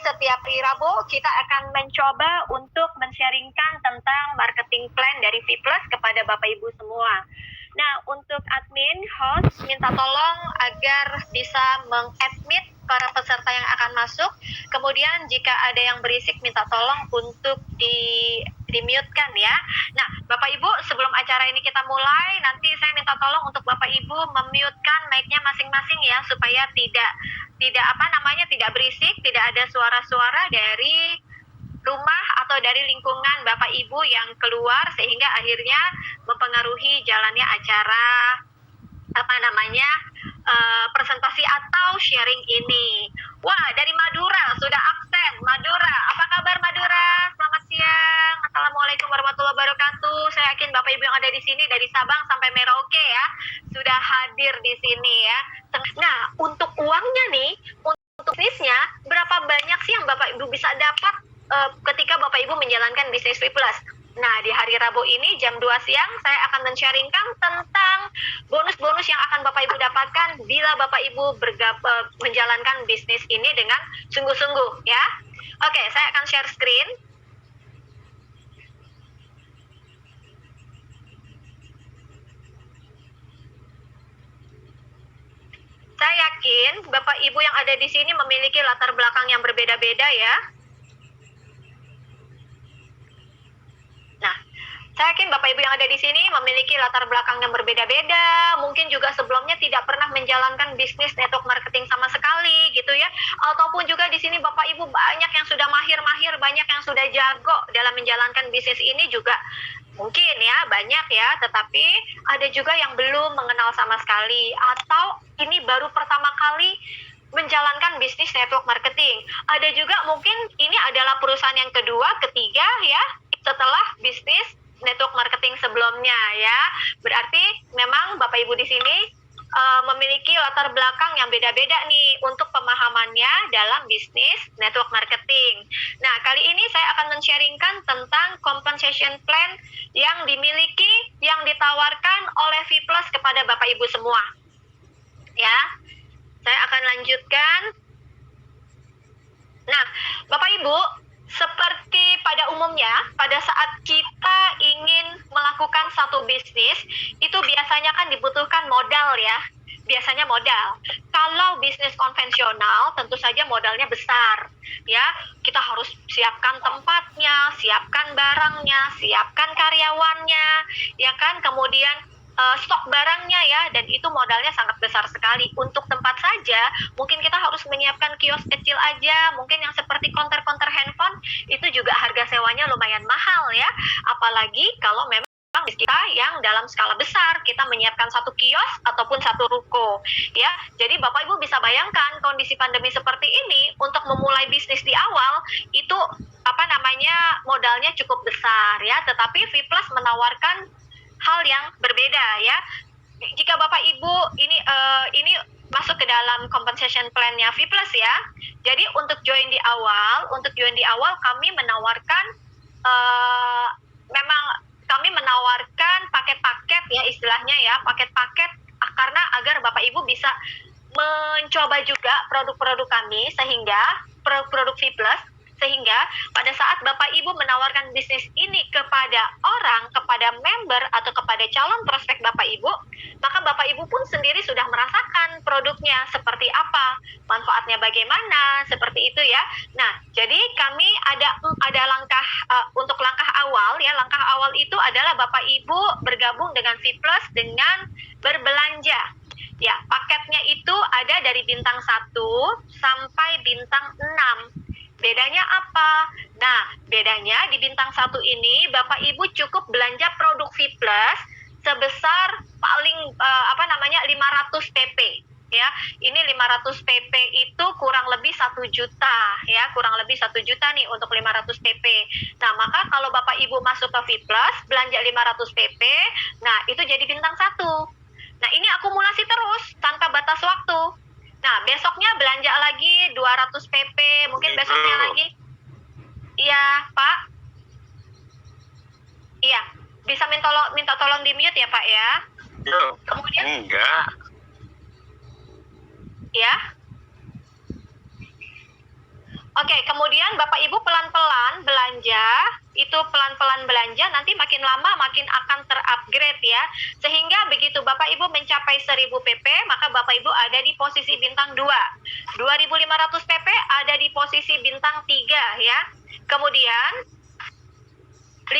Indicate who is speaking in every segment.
Speaker 1: setiap hari Rabu kita akan mencoba untuk men-sharingkan tentang marketing plan dari V Plus kepada Bapak Ibu semua. Nah, untuk admin, host, minta tolong agar bisa mengadmit para peserta yang akan masuk. Kemudian jika ada yang berisik, minta tolong untuk di-mute-kan ya. Nah, Bapak Ibu, sebelum acara ini kita mulai, nanti saya minta tolong untuk Bapak Ibu mem-mute-kan mic-nya masing-masing ya, supaya tidak berisik, tidak ada suara-suara dari rumah atau dari lingkungan Bapak Ibu yang keluar sehingga akhirnya mempengaruhi jalannya acara presentasi atau sharing ini. Wah, dari Madura sudah absen. Madura, apa kabar Madura? Selamat siang. Assalamualaikum warahmatullahi wabarakatuh. Saya yakin Bapak Ibu yang ada di sini dari Sabang sampai Merauke ya sudah hadir di sini ya. Nah, untuk uangnya nih, untuk bisnisnya berapa banyak sih yang Bapak Ibu bisa dapat ketika Bapak Ibu menjalankan bisnis V Plus? Nah, di hari Rabu ini jam 2 siang saya akan men-sharingkan tentang bonus-bonus yang akan Bapak Ibu dapatkan bila Bapak Ibu menjalankan bisnis ini dengan sungguh-sungguh ya. Oke, saya akan share screen. Saya yakin Bapak Ibu yang ada di sini memiliki latar belakang yang berbeda-beda ya. Nah, saya yakin Bapak Ibu yang ada di sini memiliki latar belakang yang berbeda-beda, mungkin juga sebelumnya tidak pernah menjalankan bisnis network marketing sama sekali gitu ya. Ataupun juga di sini Bapak Ibu banyak yang sudah mahir-mahir, banyak yang sudah jago dalam menjalankan bisnis ini juga. Mungkin ya, banyak ya, tetapi ada juga yang belum mengenal sama sekali atau ini baru pertama kali menjalankan bisnis network marketing. Ada juga mungkin ini adalah perusahaan yang kedua, ketiga ya, setelah bisnis network marketing sebelumnya ya. Berarti memang Bapak Ibu di sini memiliki latar belakang yang beda-beda nih untuk pemahamannya dalam bisnis network marketing. Nah, kali ini saya akan men-sharingkan tentang compensation plan yang dimiliki, yang ditawarkan oleh V Plus kepada Bapak Ibu semua. Ya, saya akan lanjutkan. Nah, Bapak Ibu, seperti pada umumnya, pada saat kita ingin melakukan satu bisnis, itu biasanya kan dibutuhkan modal ya. Biasanya modal. Kalau bisnis konvensional, tentu saja modalnya besar. Ya, kita harus siapkan tempatnya, siapkan barangnya, siapkan karyawannya, ya kan? Kemudian stok barangnya ya, dan itu modalnya sangat besar sekali. Untuk tempat saja, mungkin kita harus menyiapkan kios kecil aja, mungkin yang seperti konter-konter handphone, itu juga harga sewanya lumayan mahal ya. Apalagi kalau memang kita yang dalam skala besar, kita menyiapkan satu kios ataupun satu ruko ya. Jadi Bapak Ibu bisa bayangkan kondisi pandemi seperti ini, untuk memulai bisnis di awal itu modalnya cukup besar ya, tetapi V Plus menawarkan hal yang berbeda ya. Jika Bapak Ibu ini masuk ke dalam compensation plan-nya V Plus ya. Jadi untuk join di awal kami menawarkan memang kami menawarkan paket-paket ya, istilahnya ya, paket-paket karena agar Bapak Ibu bisa mencoba juga produk-produk kami, sehingga produk V Plus, sehingga pada saat Bapak Ibu menawarkan bisnis ini kepada orang, kepada member atau kepada calon prospek Bapak Ibu, maka Bapak Ibu pun sendiri sudah merasakan produknya seperti apa, manfaatnya bagaimana, seperti itu ya. Nah, jadi kami ada langkah untuk langkah awal ya. Langkah awal itu adalah Bapak Ibu bergabung dengan V Plus dengan berbelanja. Ya, paketnya itu ada dari bintang 1 sampai bintang 6. Bedanya apa? Nah, bedanya di bintang 1 ini Bapak Ibu cukup belanja produk V Plus sebesar paling 500 pp ya. Ini 500 pp itu kurang lebih 1 juta ya, kurang lebih 1 juta nih untuk 500 pp. Nah, maka kalau Bapak Ibu masuk ke V Plus belanja 500 pp, nah itu jadi bintang 1. Nah, ini akumulasi terus tanpa batas waktu. Nah, besoknya belanja lagi 200 pp, mungkin besoknya lagi. Iya, Pak. Iya, bisa minta tolong di mute ya, Pak ya. Kemudian
Speaker 2: enggak.
Speaker 1: Ya. Oke, kemudian Bapak Ibu pelan-pelan belanja, itu pelan-pelan belanja nanti makin lama makin akan terupgrade ya. Sehingga begitu Bapak Ibu mencapai 1000 PP, maka Bapak Ibu ada di posisi bintang 2. 2500 PP ada di posisi bintang 3 ya. Kemudian 5000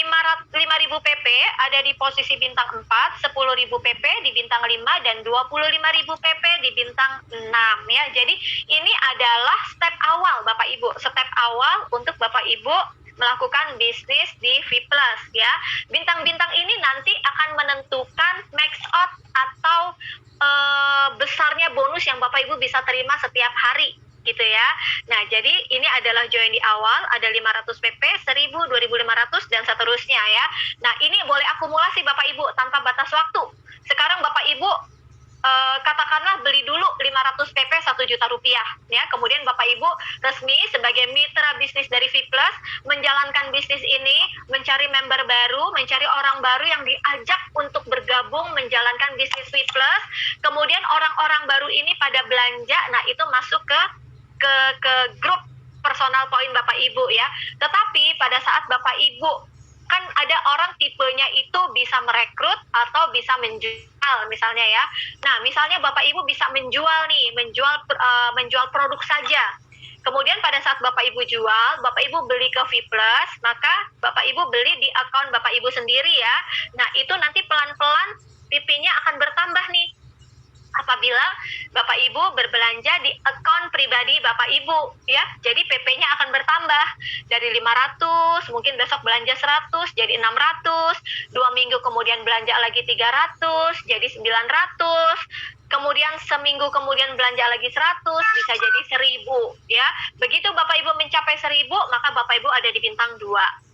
Speaker 1: PP ada di posisi bintang 4, 10.000 PP di bintang 5, dan 25.000 PP di bintang 6 ya. Jadi ini adalah step awal Bapak Ibu, step awal untuk Bapak Ibu melakukan bisnis di V+ ya. Bintang-bintang ini nanti akan menentukan max out atau besarnya bonus yang Bapak Ibu bisa terima setiap hari gitu ya. Nah, jadi ini adalah join di awal, ada 500 PP, 1000, 2500 dan seterusnya ya. Nah, ini boleh akumulasi Bapak Ibu tanpa batas waktu. Sekarang Bapak Ibu katakanlah beli dulu 500 PP 1 juta rupiah ya. Kemudian Bapak Ibu resmi sebagai mitra bisnis dari V+ menjalankan bisnis ini, mencari member baru, mencari orang baru yang diajak untuk bergabung menjalankan bisnis V+. Kemudian orang-orang baru ini pada belanja, nah itu masuk ke grup personal point Bapak Ibu ya. Tetapi pada saat Bapak Ibu, kan ada orang tipenya itu bisa merekrut atau bisa menjual misalnya ya. Nah, misalnya Bapak Ibu bisa menjual nih, menjual produk saja. Kemudian pada saat Bapak Ibu jual, Bapak Ibu beli ke V+, maka Bapak Ibu beli di akun Bapak Ibu sendiri ya. Nah, itu nanti pelan-pelan PP-nya akan bertambah nih. Apabila Bapak Ibu berbelanja di akun pribadi Bapak Ibu ya. Jadi PP-nya akan bertambah dari 500, mungkin besok belanja 100 jadi 600, 2 minggu kemudian belanja lagi 300 jadi 900, kemudian seminggu kemudian belanja lagi 100 bisa jadi 1000 ya. Begitu Bapak Ibu mencapai 1000, maka Bapak Ibu ada di bintang 2.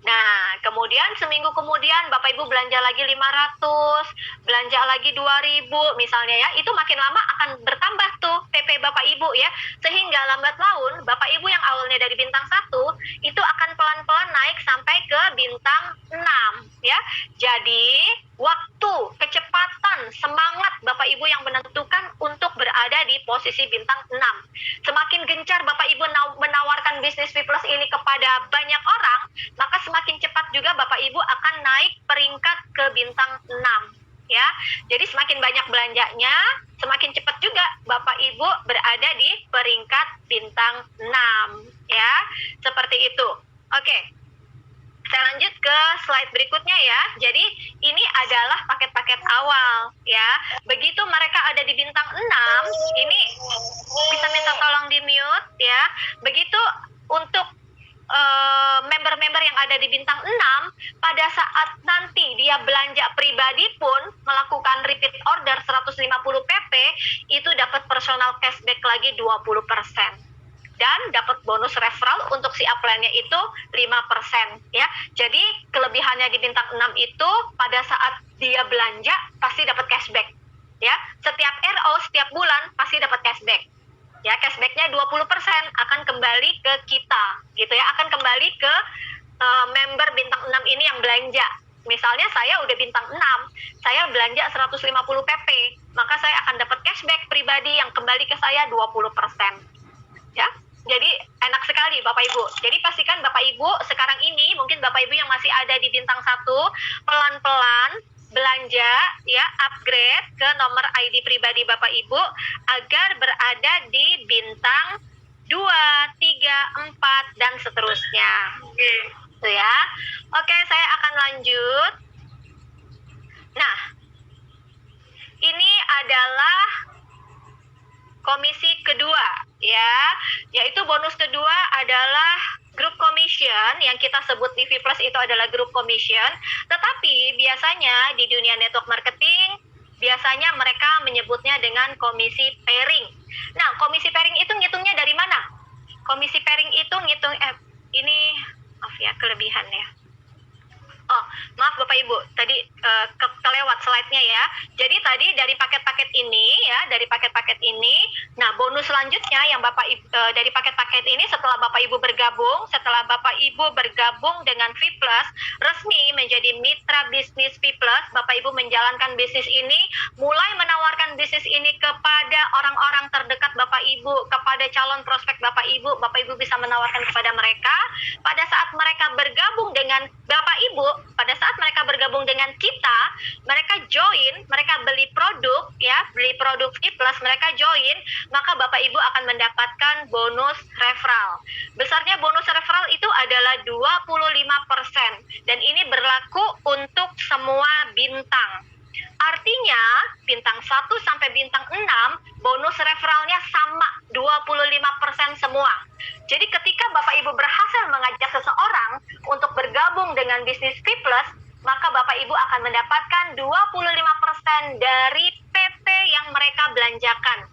Speaker 1: Nah, kemudian seminggu kemudian Bapak Ibu belanja lagi 500, belanja lagi 2000 misalnya ya, itu makin lama akan bertambah tuh PP Bapak Ibu ya, sehingga lambat laun Bapak Ibu yang awalnya dari bintang 1 itu akan pelan-pelan naik sampai ke bintang 6 ya. Jadi waktu, kecepatan, semangat Bapak Ibu yang menentukan untuk berada di posisi bintang 6. Semakin gencar Bapak Ibu menawarkan bisnis V+ ini kepada banyak orang, maka semakin cepat juga Bapak Ibu akan naik peringkat ke bintang 6 ya. Jadi semakin banyak belanjanya, semakin cepat juga Bapak Ibu berada di peringkat bintang 6 ya. Seperti itu. Oke. Saya lanjut ke slide berikutnya ya. Jadi ini adalah paket-paket awal ya. Begitu mereka ada di bintang 6, ini bisa minta tolong di mute ya. Begitu untuk member-member yang ada di bintang 6, pada saat nanti dia belanja pribadi pun melakukan repeat order 150 PP, itu dapat personal cashback lagi 20%. Dan dapat bonus referral untuk si upline-nya itu 5% ya. Jadi kelebihannya di bintang 6 itu pada saat dia belanja pasti dapat cashback ya. Setiap RO setiap bulan pasti dapat cashback. Ya, cashback-nya 20% akan kembali ke kita gitu ya, akan kembali ke member bintang 6 ini yang belanja. Misalnya saya udah bintang 6, saya belanja 150 PP, maka saya akan dapat cashback pribadi yang kembali ke saya 20%. Ya. Jadi enak sekali Bapak Ibu. Jadi pastikan Bapak Ibu sekarang ini, mungkin Bapak Ibu yang masih ada di bintang 1, pelan-pelan belanja ya, upgrade ke nomor ID pribadi Bapak Ibu agar berada di bintang 2, 3, 4 dan seterusnya. Itu ya. Oke, saya akan lanjut. Nah, ini adalah komisi kedua ya, yaitu bonus kedua adalah group commission yang kita sebut di V+ itu adalah group commission. Tetapi biasanya di dunia network marketing biasanya mereka menyebutnya dengan komisi pairing. Nah, komisi pairing itu ngitungnya dari mana? Komisi pairing itu ngitung ini maaf ya kelebihannya. Oh, maaf Bapak Ibu, tadi kelewat slide-nya ya. Jadi tadi dari paket-paket ini ya, dari paket-paket ini, nah bonus selanjutnya yang dari paket-paket ini setelah Bapak Ibu bergabung dengan Vplus, resmi menjadi mitra bisnis Vplus, Bapak Ibu menjalankan bisnis ini, mulai menawarkan bisnis ini kepada orang-orang terdekat Bapak Ibu, kepada calon prospek Bapak Ibu bisa menawarkan kepada mereka. Pada saat mereka bergabung dengan Bapak Ibu, pada saat mereka bergabung dengan kita, mereka join, mereka beli produk Vplus, mereka join, maka Bapak Ibu akan mendapatkan bonus referral. Besarnya bonus referral itu adalah 25% dan ini berlaku untuk semua bintang. Artinya, bintang 1 sampai bintang 6, bonus referralnya sama, 25% semua. Jadi ketika Bapak Ibu berhasil mengajak seseorang untuk bergabung dengan bisnis Vplus, maka Bapak Ibu akan mendapatkan 25% dari PP yang mereka belanjakan.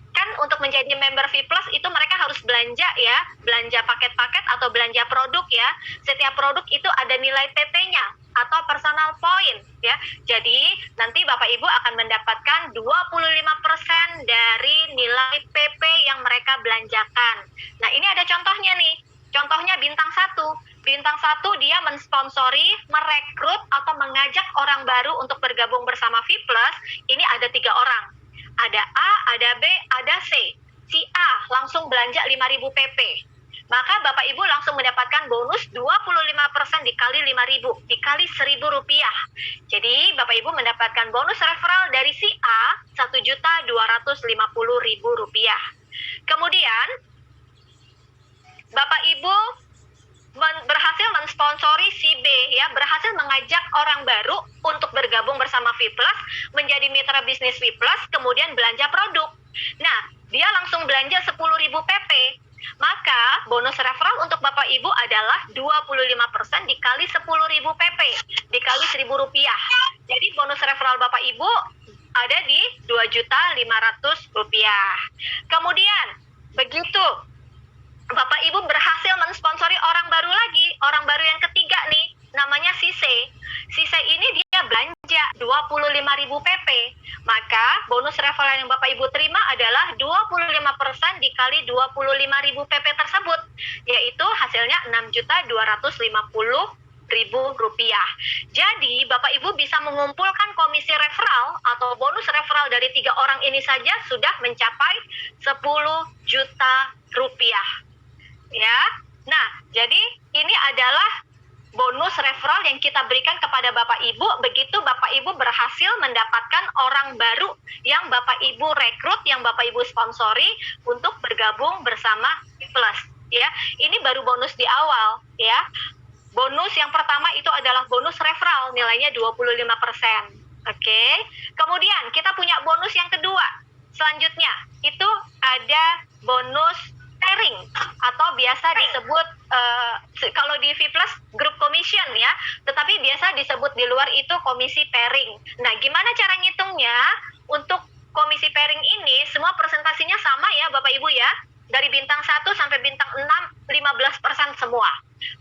Speaker 1: Kan untuk menjadi member Vplus itu mereka harus belanja ya, belanja paket-paket atau belanja produk ya. Setiap produk itu ada nilai PP-nya atau personal point ya. Jadi nanti Bapak Ibu akan mendapatkan 25% dari nilai PP yang mereka belanjakan. Nah, ini ada contohnya nih. Contohnya bintang 1. Bintang 1 dia mensponsori, merekrut atau mengajak orang baru untuk bergabung bersama Vplus. Ini ada 3 orang. Ada A, ada B, ada C. Si A langsung belanja 5.000 PP. Maka Bapak Ibu langsung mendapatkan bonus 25% dikali 5.000, dikali Rp1.000. Jadi Bapak Ibu mendapatkan bonus referral dari si A Rp1.250.000. Kemudian Bapak Ibu berhasil mensponsori si B ya, berhasil mengajak orang baru untuk bergabung bersama Vplus, menjadi mitra bisnis Vplus, kemudian belanja produk. Nah, dia langsung belanja 10.000 PP. Maka bonus referral untuk Bapak Ibu adalah 25% dikali 10.000 PP, dikali Rp1.000. Jadi bonus referral Bapak Ibu ada di Rp2.500.000. Kemudian begitu Bapak Ibu berhasil mensponsori orang baru lagi, orang baru yang ketiga nih, namanya si C. Si C ini dia belanja 25.000 PP. Maka bonus referral yang Bapak Ibu terima adalah 25% dikali 25.000 PP tersebut, yaitu hasilnya Rp6.250.000. Jadi Bapak Ibu bisa mengumpulkan komisi referral atau bonus referral dari 3 orang ini saja sudah mencapai Rp10 juta. Ya, nah jadi ini adalah bonus referral yang kita berikan kepada Bapak Ibu begitu Bapak Ibu berhasil mendapatkan orang baru yang Bapak Ibu rekrut, yang Bapak Ibu sponsori untuk bergabung bersama Vplus. Ya, ini baru bonus di awal ya. Bonus yang pertama itu adalah bonus referral, nilainya 25%. Oke. Kemudian kita punya bonus yang kedua. Selanjutnya itu ada bonus pairing atau biasa disebut kalau di Vplus group commission ya, tetapi biasa disebut di luar itu komisi pairing. Nah, gimana cara ngitungnya? Untuk komisi pairing ini semua presentasinya sama ya Bapak Ibu ya. Dari bintang 1 sampai bintang 6 15% semua.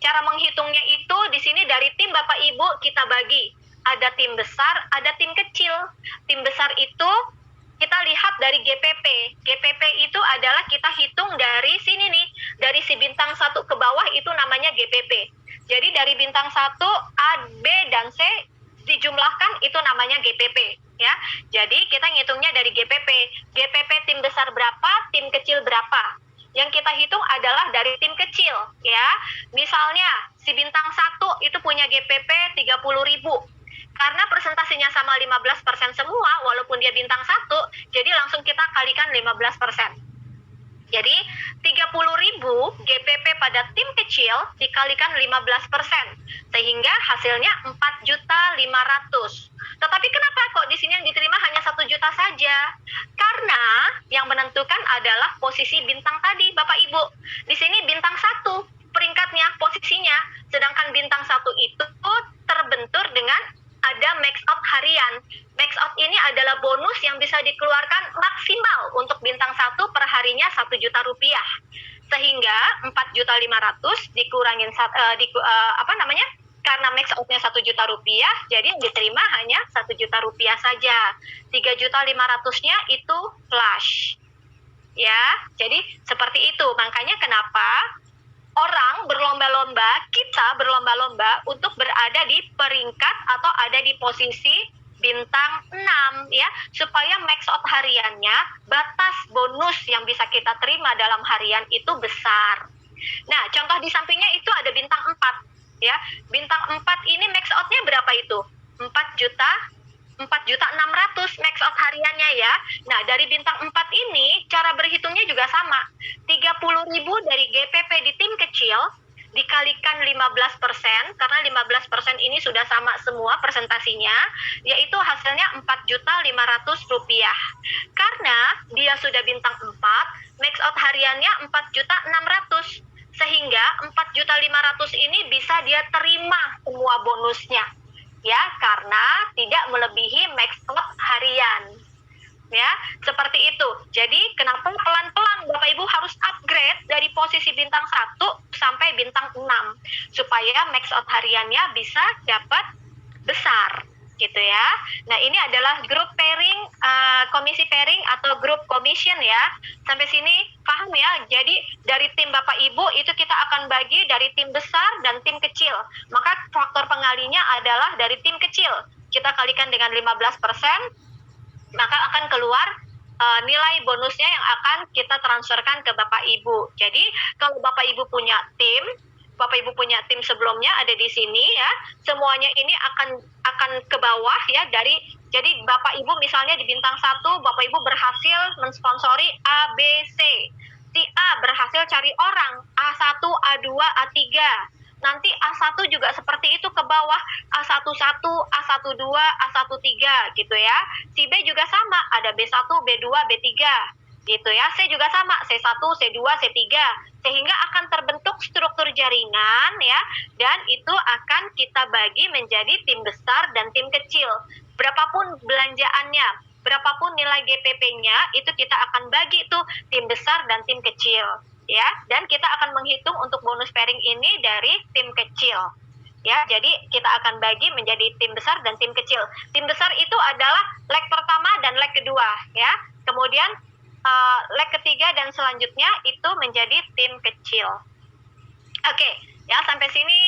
Speaker 1: Cara menghitungnya itu di sini dari tim Bapak Ibu kita bagi. Ada tim besar, ada tim kecil. Tim besar itu kita lihat dari GPP. GPP itu adalah kita hitung dari sini nih, dari si bintang 1 ke bawah itu namanya GPP. Jadi dari bintang 1, A, B, dan C dijumlahkan itu namanya GPP. Ya, jadi kita ngitungnya dari GPP. GPP tim besar berapa, tim kecil berapa. Yang kita hitung adalah dari tim kecil. Ya, misalnya si bintang 1 itu punya GPP 30.000. Karena presentasinya sama 15% semua, walaupun dia bintang 1, jadi langsung kita kalikan 15%. Jadi 30.000 GPP pada tim kecil dikalikan 15%, sehingga hasilnya 4.500.000. Tetapi kenapa kok di sini yang diterima hanya 1 juta saja? Karena yang menentukan adalah posisi bintang tadi, Bapak Ibu. Di sini bintang 1 peringkatnya, posisinya, sedangkan bintang 1 itu terbentur dengan ada max out harian. Max out ini adalah bonus yang bisa dikeluarkan maksimal untuk bintang 1 per harinya Rp1 juta. Sehingga 4.500.000 dikurangin karena max out-nya 1 juta rupiah, jadi yang diterima hanya 1 juta rupiah saja. 3.500.000-nya itu flash. Ya, jadi seperti itu. Makanya kenapa orang berlomba-lomba, kita berlomba-lomba untuk berada di peringkat atau ada di posisi bintang 6 ya, supaya max out hariannya, batas bonus yang bisa kita terima dalam harian itu besar. Nah, contoh di sampingnya itu ada bintang 4 ya. Bintang 4 ini max out-nya berapa itu? 4.600.000 max out hariannya ya. Nah, dari bintang 4 ini cara berhitungnya juga sama. 30.000 dari GPP di tim kecil dikalikan 15%, karena 15% ini sudah sama semua presentasinya, yaitu hasilnya 4.500.000 rupiah. Karena dia sudah bintang 4, max out hariannya 4.600.000, sehingga 4.500.000 ini bisa dia terima semua bonusnya, ya, karena tidak melebihi max out harian. Ya, seperti itu. Jadi kenapa pelan-pelan Bapak Ibu harus upgrade dari posisi bintang 1 sampai bintang 6 supaya max out hariannya bisa dapat besar gitu ya. Nah, ini adalah grup pairing, komisi pairing atau grup commission ya. Sampai sini paham ya? Jadi dari tim Bapak Ibu itu kita akan bagi dari tim besar dan tim kecil. Maka faktor pengalinya adalah dari tim kecil. Kita kalikan dengan 15%, maka akan keluar nilai bonusnya yang akan kita transferkan ke Bapak Ibu. Jadi kalau Bapak Ibu punya tim, Bapak Ibu punya tim sebelumnya ada di sini ya, semuanya ini akan ke bawah ya. Jadi Bapak Ibu misalnya di bintang 1, Bapak Ibu berhasil mensponsori A, B, C. Si A berhasil cari orang A1, A2, A3. Nanti A1 juga seperti itu ke bawah, A11, A12, A13 gitu ya. Si B juga sama, ada B1, B2, B3 gitu ya. C juga sama, C1, C2, C3. Sehingga akan terbentuk struktur jaringan ya, dan itu akan kita bagi menjadi tim besar dan tim kecil. Berapapun belanjaannya, berapapun nilai GPP-nya, itu kita akan bagi tuh tim besar dan tim kecil. Ya, dan kita akan menghitung untuk bonus pairing ini dari tim kecil. Ya, jadi kita akan bagi menjadi tim besar dan tim kecil. Tim besar itu adalah leg pertama dan leg kedua, ya. Kemudian leg ketiga dan selanjutnya itu menjadi tim kecil. Oke, ya sampai sini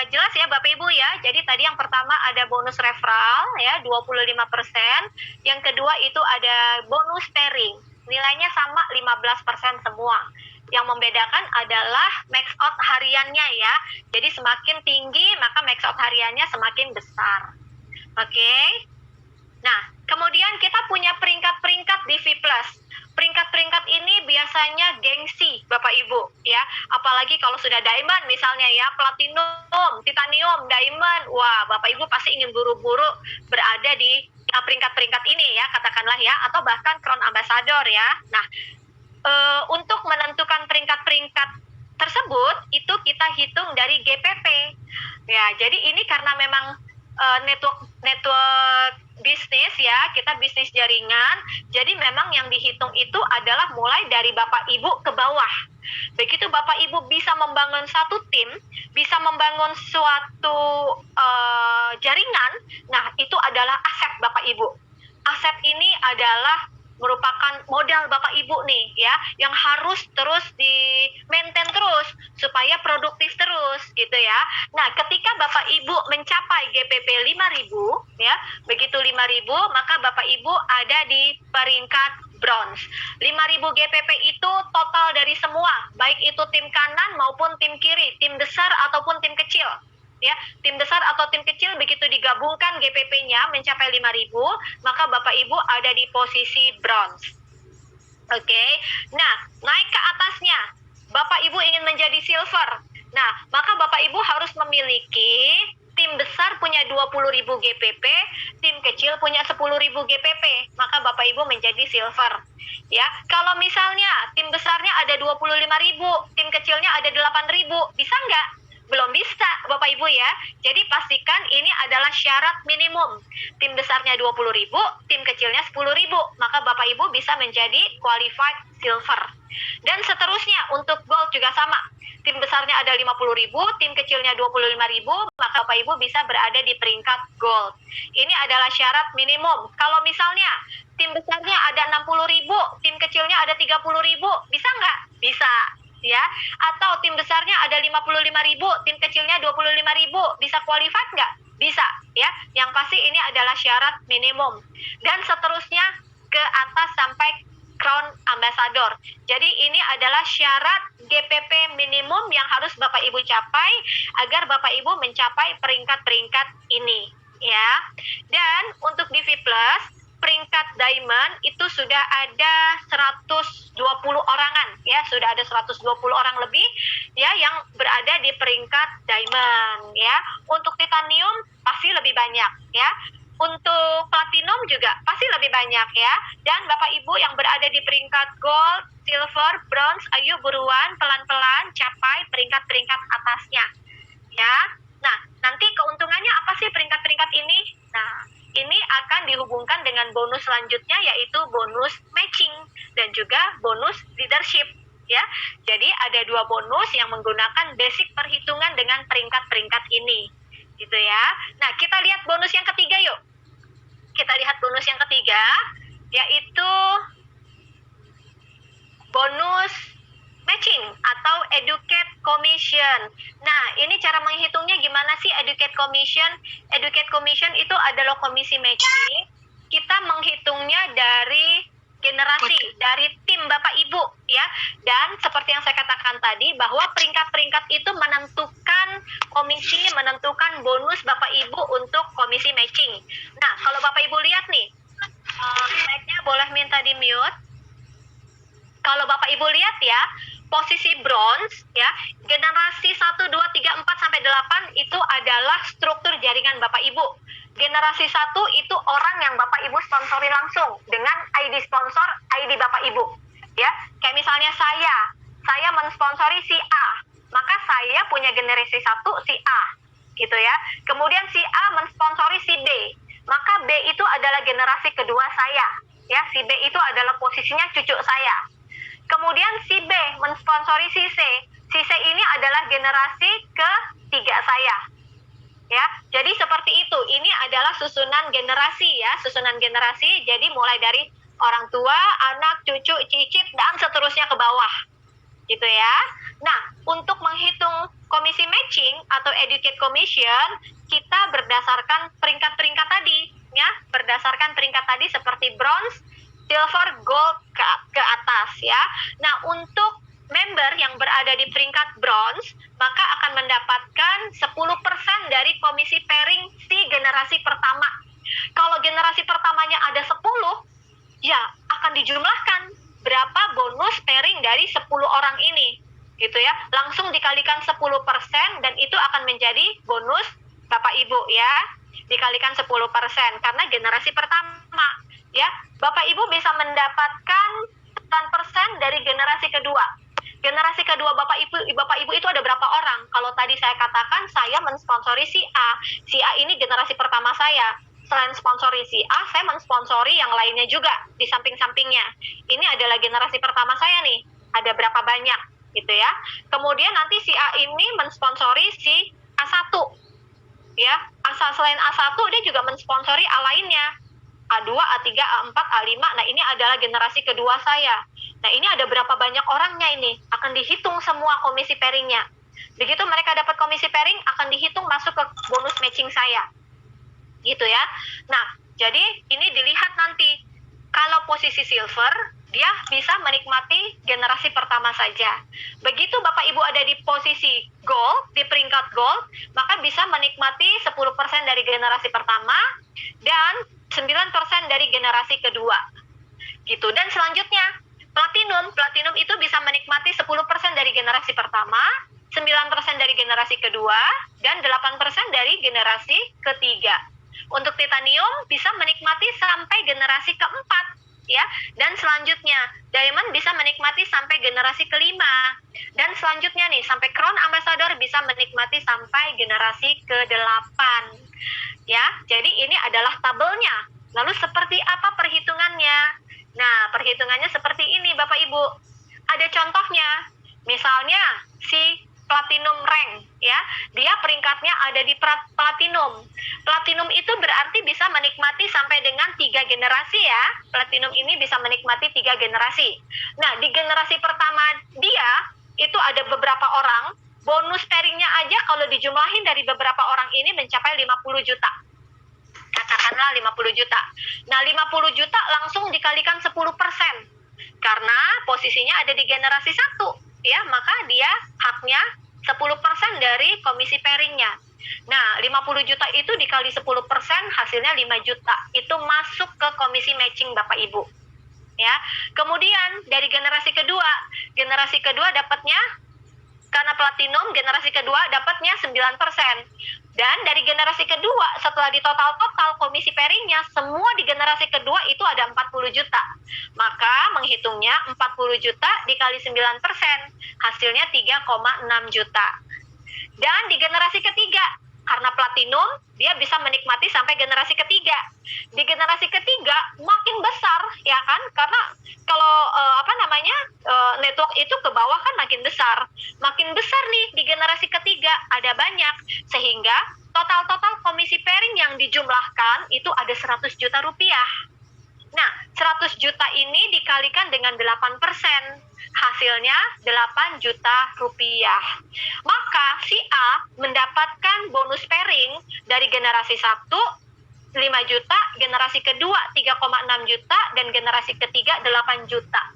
Speaker 1: jelas ya Bapak Ibu ya. Jadi tadi yang pertama ada bonus referral ya 25%, yang kedua itu ada bonus pairing. Nilainya sama 15% semua. Yang membedakan adalah max out hariannya ya. Jadi semakin tinggi maka max out hariannya semakin besar. Oke. Nah, kemudian kita punya peringkat-peringkat di V+. Peringkat-peringkat ini biasanya gengsi Bapak Ibu ya. Apalagi kalau sudah diamond misalnya ya, platinum, titanium, diamond. Wah, Bapak Ibu pasti ingin buru-buru berada di peringkat-peringkat ini ya, katakanlah ya, atau bahkan crown ambassador ya. Nah, untuk menentukan peringkat-peringkat tersebut itu kita hitung dari GPP ya. Jadi ini karena memang network bisnis ya, kita bisnis jaringan, jadi memang yang dihitung itu adalah mulai dari Bapak Ibu ke bawah. Begitu Bapak Ibu bisa membangun satu tim, bisa membangun suatu jaringan, nah itu adalah aset Bapak Ibu. Aset ini adalah merupakan modal Bapak Ibu nih ya, yang harus terus di-maintain terus supaya produktif terus gitu ya. Nah, ketika Bapak Ibu mencapai GPP 5.000 ya, begitu 5.000 maka Bapak Ibu ada di peringkat bronze. 5.000 GPP itu total dari semua, baik itu tim kanan maupun tim kiri, tim besar ataupun tim kecil. Ya, tim besar atau tim kecil begitu digabungkan GPP-nya mencapai 5.000, maka Bapak Ibu ada di posisi bronze. Oke. Nah, naik ke atasnya, Bapak Ibu ingin menjadi silver. Nah, maka Bapak Ibu harus memiliki tim besar punya 20.000 GPP, tim kecil punya 10.000 GPP, maka Bapak Ibu menjadi silver. Ya, kalau misalnya tim besarnya ada 25.000, tim kecilnya ada 8.000, bisa nggak? Belum bisa, Bapak Ibu ya. Jadi pastikan ini adalah syarat minimum. Tim besarnya 20.000, tim kecilnya 10.000. Maka Bapak Ibu bisa menjadi qualified silver. Dan seterusnya untuk gold juga sama. Tim besarnya ada 50.000, tim kecilnya 25.000, maka Bapak Ibu bisa berada di peringkat gold. Ini adalah syarat minimum. Kalau misalnya tim besarnya ada 60.000, tim kecilnya ada 30.000, bisa nggak? Bisa. Ya, atau tim besarnya ada 55.000, tim kecilnya 25.000, bisa qualified nggak? Bisa, ya. Yang pasti ini adalah syarat minimum. Dan seterusnya ke atas sampai Crown Ambassador. Jadi ini adalah syarat GPP minimum yang harus Bapak Ibu capai agar Bapak Ibu mencapai peringkat-peringkat ini, ya. Dan untuk di V+, peringkat diamond itu sudah ada 120 orangan ya, sudah ada 120 orang lebih ya yang berada di peringkat diamond ya. Untuk titanium pasti lebih banyak ya. Untuk platinum juga pasti lebih banyak ya. Dan Bapak Ibu yang berada di peringkat gold, silver, bronze, ayo buruan pelan-pelan capai peringkat-peringkat atasnya ya. Nah, nanti keuntungannya apa sih peringkat-peringkat ini? Nah, ini akan dihubungkan dengan bonus selanjutnya yaitu bonus matching dan juga bonus leadership ya. Jadi ada 2 bonus yang menggunakan basic perhitungan dengan peringkat-peringkat ini. Gitu ya. Nah, kita lihat bonus yang ketiga yuk. Kita lihat bonus yang ketiga yaitu bonus matching atau educate commission. Nah, ini cara menghitungnya gimana sih educate commission? Educate commission itu adalah komisi matching. Kita menghitungnya dari generasi, dari tim Bapak Ibu ya. Dan seperti yang saya katakan tadi bahwa peringkat-peringkat itu menentukan komisi, menentukan bonus Bapak Ibu untuk komisi matching. Nah, kalau Bapak Ibu lihat nih, mic-nya boleh minta di-mute. Kalau Bapak Ibu lihat ya, posisi bronze ya, generasi 1, 2, 3, 4 sampai 8 itu adalah struktur jaringan Bapak Ibu. Generasi 1 itu orang yang Bapak Ibu sponsori langsung dengan ID sponsor, ID Bapak Ibu. Ya, kayak misalnya saya mensponsori si A, maka saya punya generasi 1 si A. Gitu ya. Kemudian si A mensponsori si B, maka B itu adalah generasi kedua saya. Ya, si B itu adalah posisinya cucu saya. Kemudian si B mensponsori si C. Si C ini adalah generasi ketiga saya. Ya, jadi seperti itu. Ini adalah susunan generasi ya, susunan generasi. Jadi mulai dari orang tua, anak, cucu, cicit dan seterusnya ke bawah. Gitu ya. Nah, untuk menghitung komisi matching atau educate commission, kita berdasarkan peringkat-peringkat tadi ya, berdasarkan peringkat tadi seperti bronze, silver, gold ke atas ya. Nah, untuk member yang berada di peringkat bronze, maka akan mendapatkan 10% dari komisi pairing si generasi pertama. Kalau generasi pertamanya ada 10, ya akan dijumlahkan berapa bonus pairing dari 10 orang ini. Gitu ya. Langsung dikalikan 10% dan itu akan menjadi bonus Bapak Ibu ya. Dikalikan 10% karena generasi pertama. Ya, Bapak Ibu bisa mendapatkan 10% dari generasi kedua. Generasi kedua Bapak Ibu itu ada berapa orang? Kalau tadi saya katakan saya mensponsori si A. Si A ini generasi pertama saya. Selain sponsori si A, saya mensponsori yang lainnya juga di samping-sampingnya. Ini adalah generasi pertama saya nih. Ada berapa banyak gitu ya. Kemudian nanti si A ini mensponsori si A1. Ya, selain A1 dia juga mensponsori A lainnya. A2, A3, A4, A5. Nah, ini adalah generasi kedua saya. Nah, ini ada berapa banyak orangnya ini? Akan dihitung semua komisi pairingnya. Begitu mereka dapat komisi pairing, akan dihitung masuk ke bonus matching saya. Gitu ya. Nah, jadi ini dilihat nanti. Kalau posisi silver, dia bisa menikmati generasi pertama saja. Begitu Bapak Ibu ada di posisi gold, di peringkat gold, maka bisa menikmati 10% dari generasi pertama dan 9% dari generasi kedua. Gitu. Dan selanjutnya, platinum itu bisa menikmati 10% dari generasi pertama, 9% dari generasi kedua, dan 8% dari generasi ketiga. Untuk titanium bisa menikmati sampai generasi keempat. ya. Dan selanjutnya, Diamond bisa menikmati sampai generasi kelima. Dan selanjutnya nih, sampai Crown Ambassador bisa menikmati sampai generasi ke-8. Ya, jadi ini adalah tabelnya. Lalu seperti apa perhitungannya? Nah, perhitungannya seperti ini Bapak Ibu. Ada contohnya. Misalnya si platinum rank ya, dia peringkatnya ada di platinum. Platinum itu berarti bisa menikmati sampai dengan 3 generasi ya. Platinum ini bisa menikmati 3 generasi. Nah, di generasi pertama dia itu ada beberapa orang, bonus pairingnya aja kalau dijumlahin dari beberapa orang ini mencapai 50 juta. Katakanlah 50 juta. Nah, 50 juta langsung dikalikan 10%. Karena posisinya ada di generasi 1. Ya, maka dia haknya 10% dari komisi pairingnya. Nah, 50 juta itu dikali 10% hasilnya 5 juta. Itu masuk ke komisi matching Bapak Ibu. Ya. Kemudian dari generasi kedua dapatnya karena platinum generasi kedua dapatnya 9%. Dan dari generasi kedua setelah di total komisi pairingnya semua di generasi kedua itu ada 40 juta. Maka menghitungnya 40 juta dikali 9%, hasilnya 3,6 juta. Dan di generasi ketiga, karena platinum, dia bisa menikmati sampai generasi ketiga. Di generasi ketiga makin besar, ya kan? Karena kalau network itu ke bawah kan makin besar. Makin besar nih di generasi ketiga ada banyak, sehingga total komisi pairing yang dijumlahkan itu ada 100 juta rupiah. Nah, 100 juta ini dikalikan dengan 8%, hasilnya 8 juta rupiah. Maka si A mendapatkan bonus pairing dari generasi 1, 5 juta, generasi kedua 3,6 juta, dan generasi ketiga 8 juta.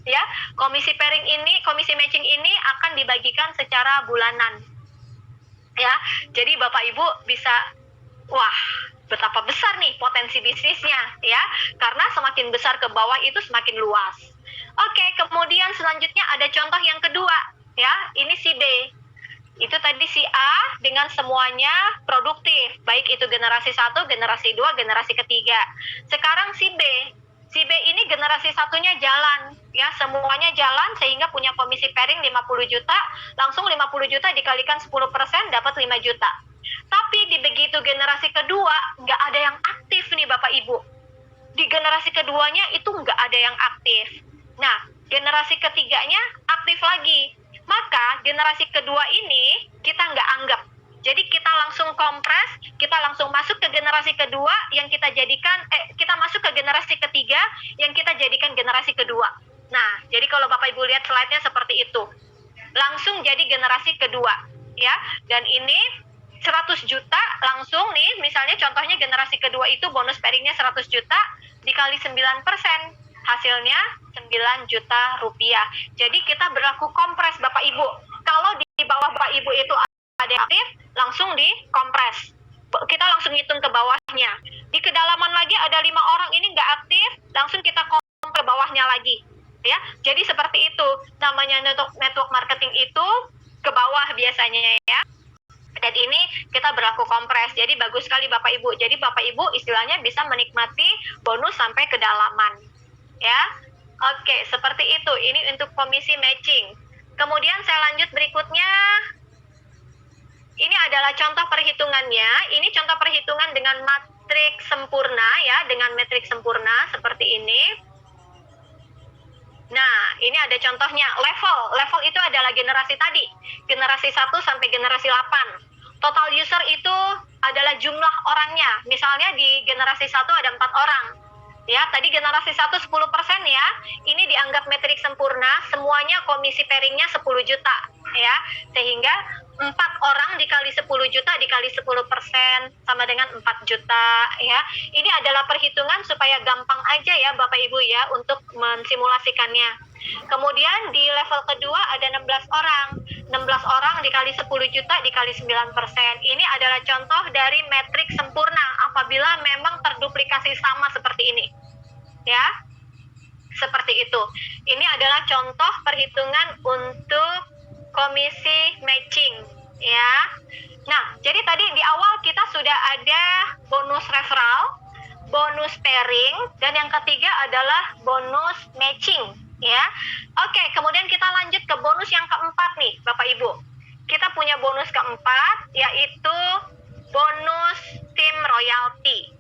Speaker 1: Ya, komisi pairing ini, komisi matching ini akan dibagikan secara bulanan. Ya, jadi Bapak Ibu bisa, wah, betapa besar nih potensi bisnisnya ya, karena semakin besar ke bawah itu semakin luas. Oke, kemudian selanjutnya ada contoh yang kedua ya, ini si B. Itu tadi si A dengan semuanya produktif, baik itu generasi 1, generasi 2, generasi ketiga. Sekarang si B ini generasi satunya jalan ya, semuanya jalan sehingga punya komisi pairing 50 juta, langsung 50 juta dikalikan 10% dapat 5 juta. Tapi di begitu generasi kedua nggak ada yang aktif nih Bapak Ibu. Di generasi keduanya itu nggak ada yang aktif. Nah, generasi ketiganya aktif lagi. Maka generasi kedua ini kita nggak anggap. Jadi kita langsung kompres, kita langsung masuk ke generasi kedua yang kita jadikan, kita masuk ke generasi ketiga yang kita jadikan generasi kedua. Nah, jadi kalau Bapak Ibu lihat slide-nya seperti itu. Langsung jadi generasi kedua, ya. Dan ini 100 juta langsung nih, misalnya contohnya generasi kedua itu bonus pairingnya 100 juta dikali 9%, hasilnya 9 juta rupiah. Jadi kita berlaku kompres Bapak Ibu. Kalau di bawah Bapak Ibu itu ada yang aktif, langsung dikompres. Kita langsung hitung ke bawahnya. Di kedalaman lagi ada 5 orang ini nggak aktif, langsung kita kompres ke bawahnya lagi. Ya, jadi seperti itu. Namanya network marketing itu ke bawah biasanya ya. Dan ini kita berlaku kompres. Jadi bagus sekali Bapak Ibu. Jadi Bapak Ibu istilahnya bisa menikmati bonus sampai kedalaman. Ya. Oke, seperti itu. Ini untuk komisi matching. Kemudian saya lanjut berikutnya. Ini adalah contoh perhitungannya. Ini contoh perhitungan dengan matriks sempurna ya, dengan metrik sempurna seperti ini. Nah, ini ada contohnya. Level itu adalah generasi tadi. Generasi 1 sampai generasi 8. Total user itu adalah jumlah orangnya. Misalnya di generasi 1 ada 4 orang. Ya, tadi generasi 1 10% ya. Ini dianggap metrik sempurna, semuanya komisi pairingnya 10 juta ya. Sehingga 4 orang dikali 10 juta dikali 10% sama dengan 4 juta ya. Ini adalah perhitungan supaya gampang aja ya Bapak Ibu ya untuk mensimulasikannya. Kemudian di level kedua ada 16 orang. 16 orang dikali 10 juta dikali 9%. Ini adalah contoh dari metrik sempurna apabila memang terduplikasi sama seperti ini. Ya. Seperti itu. Ini adalah contoh perhitungan untuk komisi matching ya. Nah, jadi tadi di awal kita sudah ada bonus referral bonus pairing, dan yang ketiga adalah bonus matching, ya. Oke, kemudian kita lanjut ke bonus yang keempat nih, Bapak Ibu. Kita punya bonus keempat, yaitu bonus tim royalty.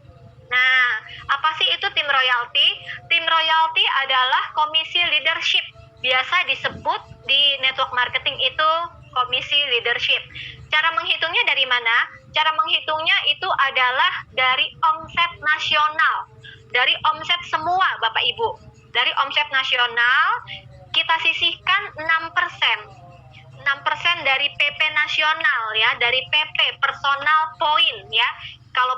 Speaker 1: Nah, apa sih itu tim royalty? Tim royalty adalah komisi leadership. Biasa disebut di network marketing itu komisi leadership. Cara menghitungnya dari mana? Cara menghitungnya itu adalah dari omset nasional. Dari omset semua, Bapak Ibu. Dari omset nasional, kita sisihkan 6%. 6% dari PP nasional, ya, dari PP personal point, ya. Kalau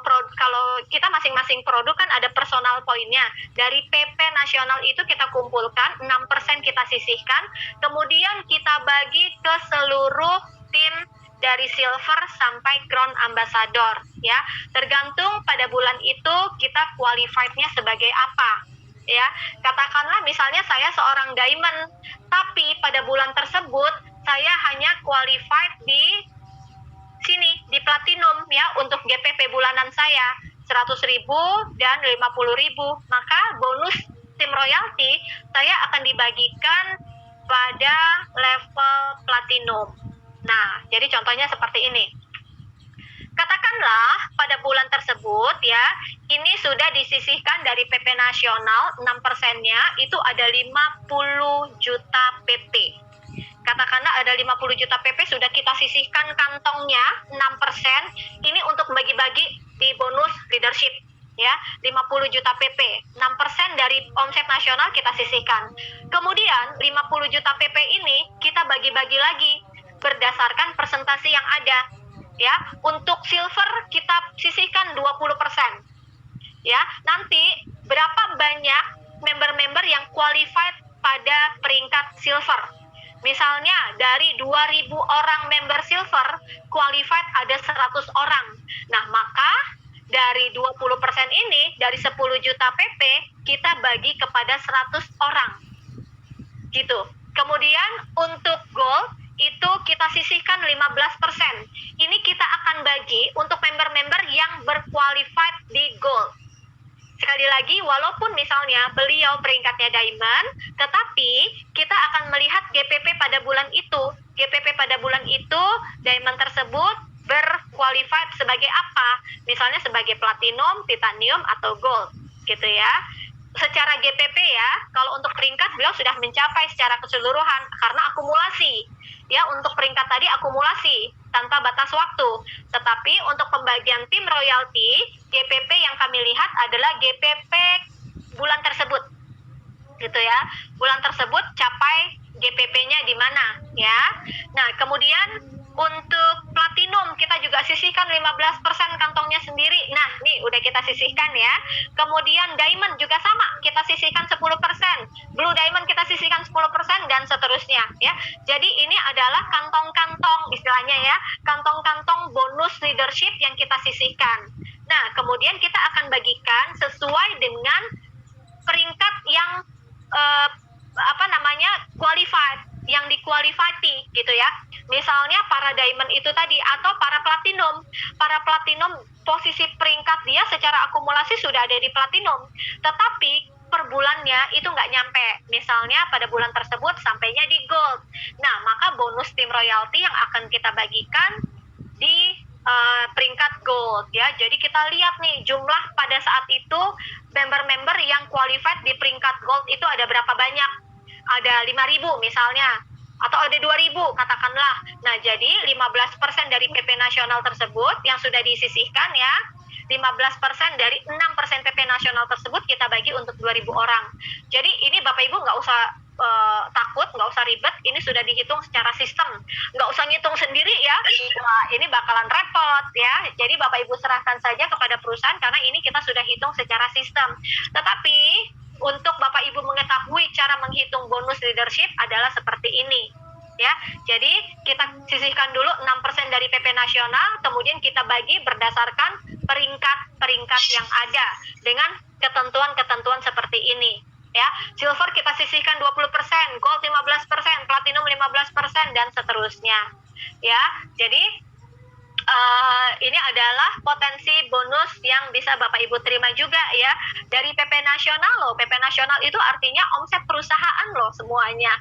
Speaker 1: kita masing-masing produk kan ada personal poinnya. Dari PP nasional itu kita kumpulkan, 6% kita sisihkan, kemudian kita bagi ke seluruh tim dari silver sampai crown ambassador, ya. Tergantung pada bulan itu kita qualified-nya sebagai apa, ya. Katakanlah misalnya saya seorang diamond, tapi pada bulan tersebut saya hanya qualified di sini, di platinum, ya, untuk GPP bulanan saya 100.000 dan 50.000, maka bonus tim royalty saya akan dibagikan pada level platinum. Nah, jadi contohnya seperti ini. Katakanlah pada bulan tersebut, ya, ini sudah disisihkan dari PP nasional 6%-nya itu ada 50 juta PP. Katakanlah ada 50 juta PP sudah kita sisihkan kantongnya 6%, ini untuk bagi-bagi di bonus leadership, ya, 50 juta PP, 6% dari omset nasional kita sisihkan. Kemudian 50 juta PP ini kita bagi-bagi lagi berdasarkan persentase yang ada, ya. Untuk silver kita sisihkan 20%, ya. Nanti berapa banyak member-member yang qualified pada peringkat silver? Misalnya dari 2.000 orang member silver, qualified ada 100 orang. Nah, maka dari 20% ini, dari 10 juta PP, kita bagi kepada 100 orang. Gitu. Kemudian untuk gold, itu kita sisihkan 15%. Ini kita akan bagi untuk member-member yang berqualified di gold. Sekali lagi, walaupun misalnya beliau peringkatnya diamond, tetapi kita akan melihat GPP pada bulan itu. GPP pada bulan itu, diamond tersebut berqualified sebagai apa? Misalnya sebagai platinum, titanium, atau gold, gitu ya. Secara GPP, ya, kalau untuk peringkat beliau sudah mencapai secara keseluruhan karena akumulasi. Ya, untuk peringkat tadi akumulasi tanpa batas waktu. Tetapi untuk pembagian tim royalty, GPP yang kami lihat adalah GPP bulan tersebut. Gitu ya. Bulan tersebut capai GPP-nya di mana, ya. Nah, kemudian untuk platinum kita juga sisihkan 15% kantongnya sendiri. Nah, nih udah kita sisihkan, ya. Kemudian diamond juga sama, kita sisihkan 10%. Blue diamond kita sisihkan 10% dan seterusnya, ya. Jadi ini adalah kantong-kantong istilahnya, ya. Kantong-kantong bonus leadership yang kita sisihkan. Nah, kemudian kita akan bagikan sesuai dengan peringkat yang qualified, yang dikualifati, gitu ya. Misalnya para diamond itu tadi atau para platinum. Para platinum posisi peringkat dia secara akumulasi sudah ada di platinum, tetapi per bulannya itu nggak nyampe. Misalnya pada bulan tersebut sampainya di gold. Nah, maka bonus tim royalty yang akan kita bagikan di peringkat gold, ya. Jadi kita lihat nih jumlah pada saat itu member-member yang qualified di peringkat gold itu ada berapa banyak? Ada 5.000 misalnya, atau ada 2.000 katakanlah. Nah, jadi 15% dari PP nasional tersebut yang sudah disisihkan, ya, 15% dari 6% PP nasional tersebut kita bagi untuk 2.000 orang. Jadi ini Bapak Ibu nggak usah takut, nggak usah ribet, ini sudah dihitung secara sistem, nggak usah ngitung sendiri, ya. Wah, ini bakalan repot, ya. Jadi Bapak Ibu serahkan saja kepada perusahaan karena ini kita sudah hitung secara sistem. Tetapi untuk Bapak Ibu mengetahui cara menghitung bonus leadership adalah seperti ini, ya. Jadi kita sisihkan dulu 6% dari PP nasional, kemudian kita bagi berdasarkan peringkat-peringkat yang ada dengan ketentuan-ketentuan seperti ini, ya. Silver kita sisihkan 20%, gold 15%, platinum 15%, dan seterusnya, ya. Jadi ini adalah potensi bonus yang bisa Bapak Ibu terima juga ya dari PP Nasional loh. PP Nasional itu artinya omset perusahaan loh semuanya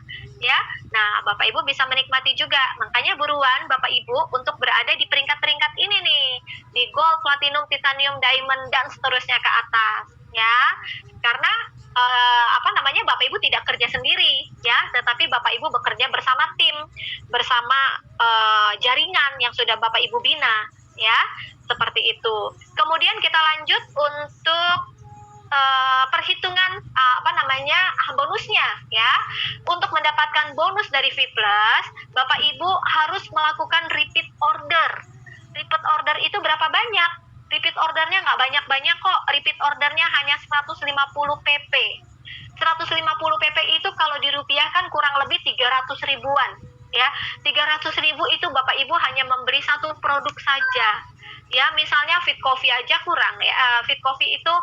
Speaker 1: ya. Nah, Bapak Ibu bisa menikmati juga. Makanya buruan Bapak Ibu untuk berada di peringkat-peringkat ini nih. Di Gold, Platinum, Titanium, Diamond dan seterusnya ke atas ya. Karena Bapak Ibu tidak kerja sendiri ya, tetapi Bapak Ibu bekerja bersama tim, bersama jaringan yang sudah Bapak Ibu bina ya, seperti itu. Kemudian kita lanjut untuk perhitungan bonusnya ya. Untuk mendapatkan bonus dari V+, Bapak Ibu harus melakukan repeat order. Repeat order itu berapa banyak? Repeat ordernya nggak banyak-banyak kok. Repeat ordernya hanya 150 pp. 150 pp itu kalau dirupiahkan kurang lebih 300 ribuan ya. 300 ribu itu Bapak Ibu hanya memberi satu produk saja ya. Misalnya Fit Coffee aja kurang ya. Fit Coffee itu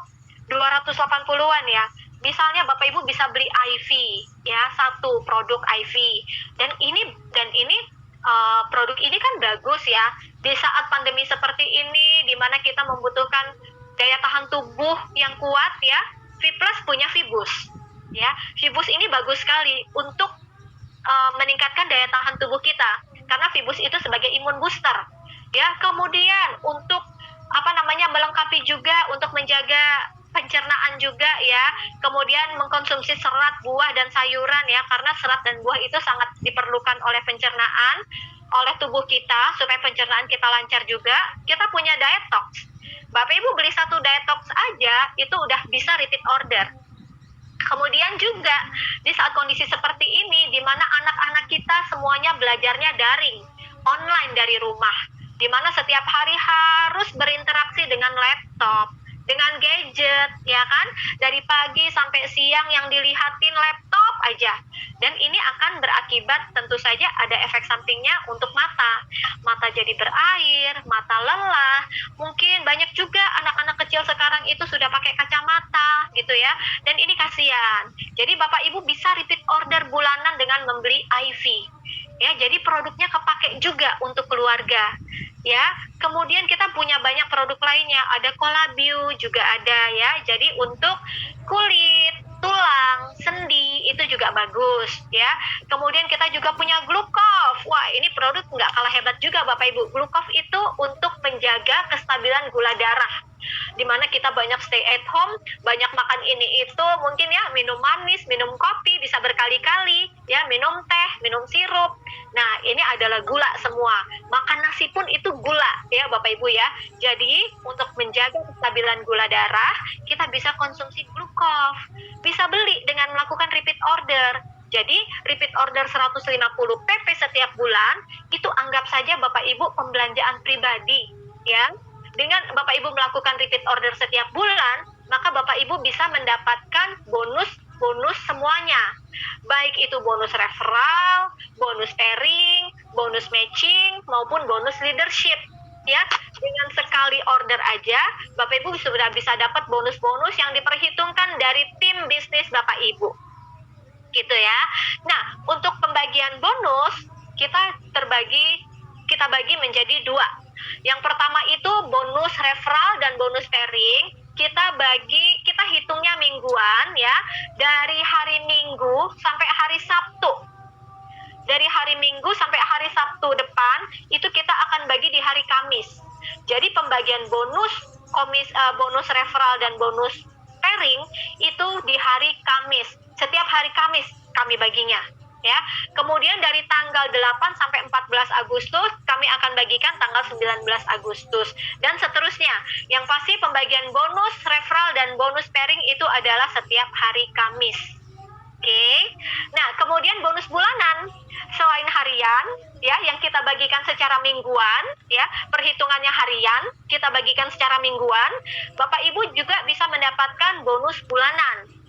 Speaker 1: 280-an ya. Misalnya Bapak Ibu bisa beli IV ya, satu produk IV. Dan ini produk ini kan bagus ya. Di saat pandemi seperti ini di mana kita membutuhkan daya tahan tubuh yang kuat ya. V+ punya Vibus. Ya, Vibus ini bagus sekali untuk meningkatkan daya tahan tubuh kita karena Vibus itu sebagai imun booster. Ya, kemudian untuk melengkapi juga untuk menjaga pencernaan juga ya. Kemudian mengkonsumsi serat, buah dan sayuran ya, karena serat dan buah itu sangat diperlukan oleh pencernaan, oleh tubuh kita supaya pencernaan kita lancar juga. Kita punya Dietox. Bapak Ibu beli satu Dietox aja itu udah bisa repeat order. Kemudian juga di saat kondisi seperti ini di mana anak-anak kita semuanya belajarnya daring, online dari rumah, di mana setiap hari harus berinteraksi dengan laptop, dengan gadget, ya kan? Dari pagi sampai siang yang dilihatin laptop aja. Dan ini akan berakibat tentu saja ada efek sampingnya untuk mata. Mata jadi berair, mata lelah. Mungkin banyak juga anak-anak kecil sekarang itu sudah pakai kacamata gitu ya. Dan ini kasihan. Jadi Bapak Ibu bisa repeat order bulanan dengan membeli IV. Ya, jadi produknya kepake juga untuk keluarga. Ya, kemudian kita punya banyak produk lainnya, ada Colabio juga ada ya. Jadi untuk kulit, tulang, sendi itu juga bagus ya. Kemudian kita juga punya Glucov. Wah, ini produk nggak kalah hebat juga Bapak Ibu. Glucov itu untuk menjaga kestabilan gula darah. Dimana kita banyak stay at home, banyak makan ini itu, mungkin ya minum manis, minum kopi bisa berkali-kali, ya minum teh, minum sirup. Nah, ini adalah gula semua. Makan nasi pun itu gula ya Bapak Ibu ya. Jadi untuk menjaga kestabilan gula darah, kita bisa konsumsi Glucov. Bisa beli dengan melakukan repeat order. Jadi repeat order 150 pp setiap bulan, itu anggap saja Bapak Ibu pembelanjaan pribadi ya. Dengan Bapak Ibu melakukan repeat order setiap bulan, maka Bapak Ibu bisa mendapatkan bonus semuanya. Baik itu bonus referral, bonus pairing, bonus matching, maupun bonus leadership. Ya, dengan sekali order aja, Bapak Ibu sudah bisa dapat bonus-bonus yang diperhitungkan dari tim bisnis Bapak Ibu. Gitu ya. Nah, untuk pembagian bonus, kita bagi menjadi dua. Yang pertama itu bonus referral dan bonus pairing. Kita hitungnya mingguan ya, dari hari Minggu sampai hari Sabtu. Dari hari Minggu sampai hari Sabtu depan itu kita akan bagi di hari Kamis. Jadi pembagian bonus referral dan bonus pairing itu di hari Kamis. Setiap hari Kamis kami baginya. Ya, kemudian dari tanggal 8 sampai 14 Agustus kami akan bagikan tanggal 19 Agustus dan seterusnya. Yang pasti pembagian bonus referral dan bonus pairing itu adalah setiap hari Kamis. Oke. Nah, kemudian bonus bulanan selain harian ya yang kita bagikan secara mingguan ya, perhitungannya harian, kita bagikan secara mingguan, Bapak Ibu juga bisa mendapatkan bonus bulanan.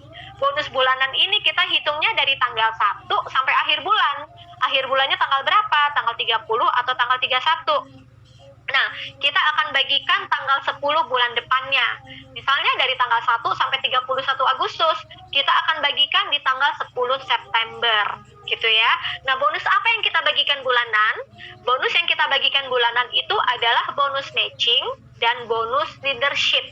Speaker 1: Bonus bulanan ini kita hitungnya dari tanggal 1 sampai akhir bulan. Akhir bulannya tanggal berapa? Tanggal 30 atau tanggal 31. Nah, kita akan bagikan tanggal 10 bulan depannya. Misalnya dari tanggal 1 sampai 31 Agustus, kita akan bagikan di tanggal 10 September. Gitu ya. Nah, bonus apa yang kita bagikan bulanan? Bonus yang kita bagikan bulanan itu adalah bonus matching dan bonus leadership.